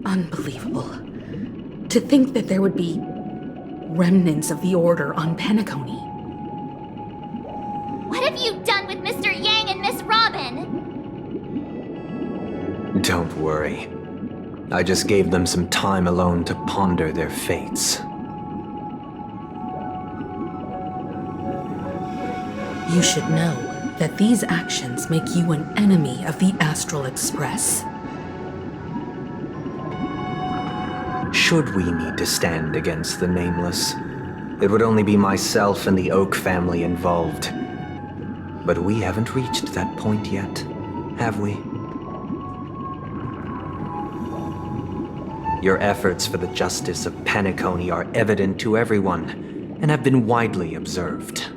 Unbelievable. To think that there would be remnants of the Order on Penacony. What have you done with Mr. Yang and Miss Robin? Don't worry. I just gave them some time alone to ponder their fates. You should know that these actions make you an enemy of the Astral Express. Should we need to stand against the Nameless, it would only be myself and the Oak family involved. But we haven't reached that point yet, have we? Your efforts for the justice of Penacony are evident to everyone, and have been widely observed.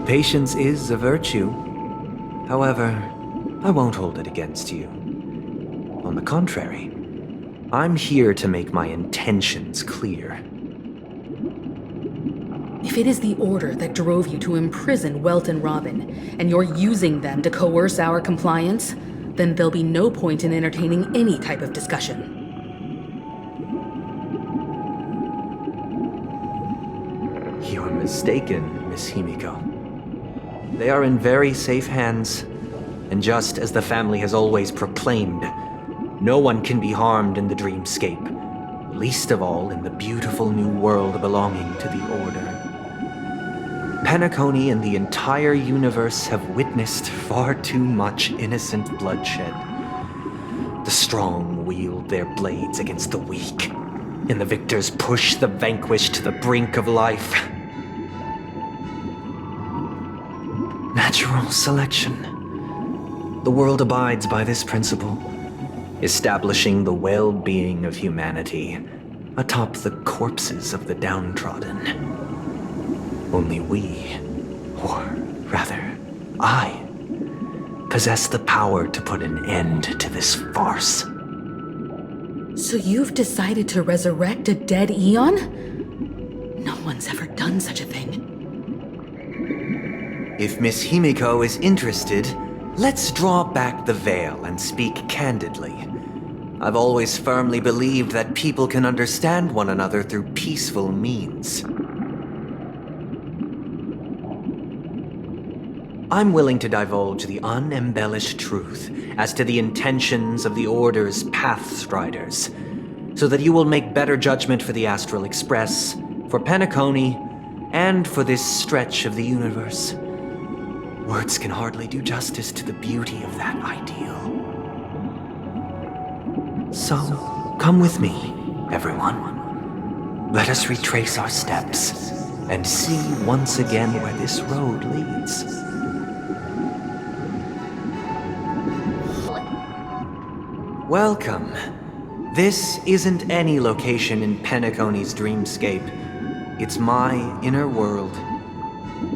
Patience is a virtue. However, I won't hold it against you. On the contrary, I'm here to make my intentions clear. If it is the Order that drove you to imprison Welt and Robin, and you're using them to coerce our compliance, then there'll be no point in entertaining any type of discussion. You're mistaken, Miss Himiko. They are in very safe hands, and just as the family has always proclaimed, no one can be harmed in the dreamscape, least of all in the beautiful new world belonging to the Order. Penacony and the entire universe have witnessed far too much innocent bloodshed. The strong wield their blades against the weak, and the victors push the vanquished to the brink of life. Natural selection. The world abides by this principle, establishing the well-being of humanity atop the corpses of the downtrodden. Only we, or rather, I, possess the power to put an end to this farce. So you've decided to resurrect a dead Eon? No one's ever done such a thing. If Miss Himiko is interested, let's draw back the veil and speak candidly. I've always firmly believed that people can understand one another through peaceful means. I'm willing to divulge the unembellished truth as to the intentions of the Order's Pathstriders, so that you will make better judgment for the Astral Express, for Penacony, and for this stretch of the universe. Words can hardly do justice to the beauty of that ideal. So, come with me, everyone. Let us retrace our steps and see once again where this road leads. Welcome. This isn't any location in Penacony's dreamscape. It's my inner world.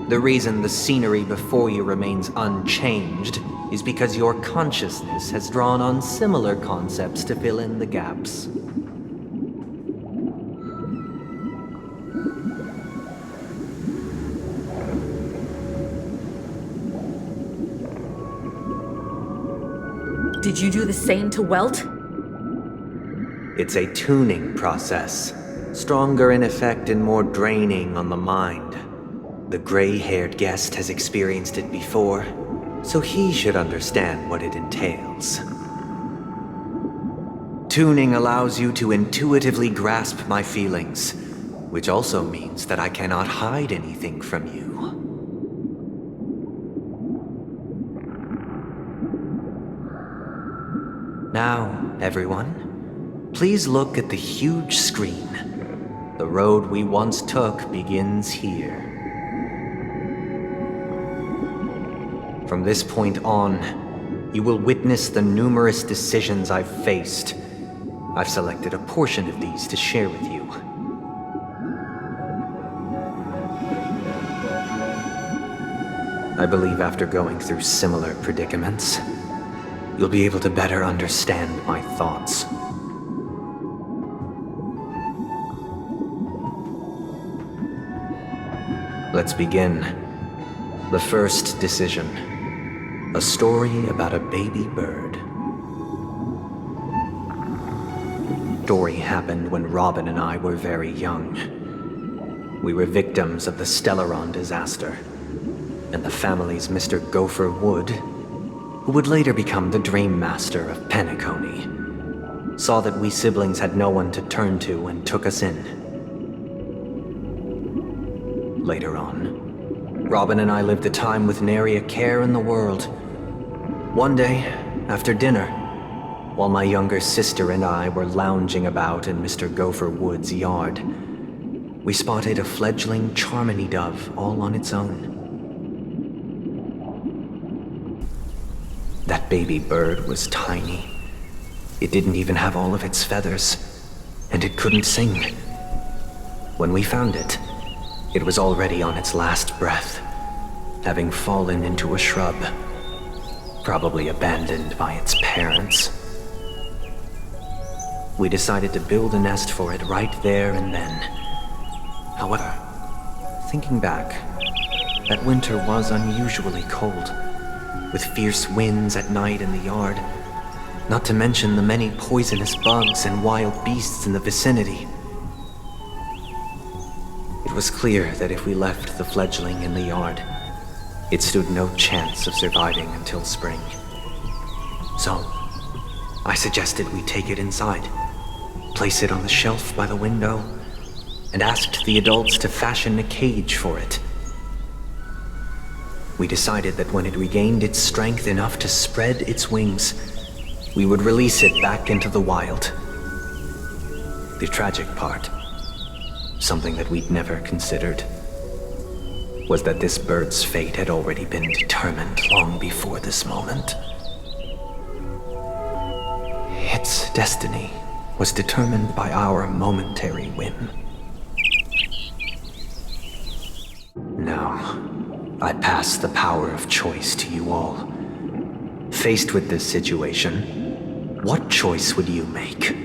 The reason the scenery before you remains unchanged is because your consciousness has drawn on similar concepts to fill in the gaps. Did you do the same to Welt? It's a tuning process, stronger in effect and more draining on the mind. The gray-haired guest has experienced it before, so he should understand what it entails. Tuning allows you to intuitively grasp my feelings, which also means that I cannot hide anything from you. Now, everyone, please look at the huge screen. The road we once took begins here. From this point on, you will witness the numerous decisions I've faced. I've selected a portion of these to share with you. I believe after going through similar predicaments, you'll be able to better understand my thoughts. Let's begin. The first decision. A story about a baby bird. Story happened when Robin and I were very young. We were victims of the Stellaron disaster, and the family's Mr. Gopher Wood, who would later become the Dream Master of Penacony, saw that we siblings had no one to turn to and took us in. Later on, Robin and I lived a time with nary a care in the world. One day, after dinner, while my younger sister and I were lounging about in Mr. Gopher Wood's yard, we spotted a fledgling Charmony dove all on its own. That baby bird was tiny. It didn't even have all of its feathers, and it couldn't sing. When we found it, it was already on its last breath, having fallen into a shrub, probably abandoned by its parents. We decided to build a nest for it right there and then. However, thinking back, that winter was unusually cold, with fierce winds at night in the yard, not to mention the many poisonous bugs and wild beasts in the vicinity. It was clear that if we left the fledgling in the yard, it stood no chance of surviving until spring. So, I suggested we take it inside, place it on the shelf by the window, and asked the adults to fashion a cage for it. We decided that when it regained its strength enough to spread its wings, we would release it back into the wild. The tragic part, something that we'd never considered, was that this bird's fate had already been determined long before this moment. Its destiny was determined by our momentary whim. Now, I pass the power of choice to you all. Faced with this situation, what choice would you make?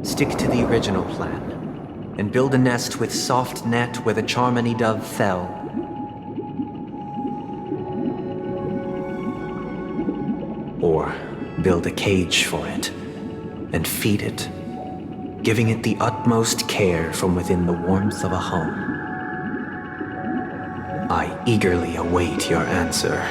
Stick to the original plan, and build a nest with soft net where the Charmony dove fell. Or build a cage for it, and feed it, giving it the utmost care from within the warmth of a home. I eagerly await your answer.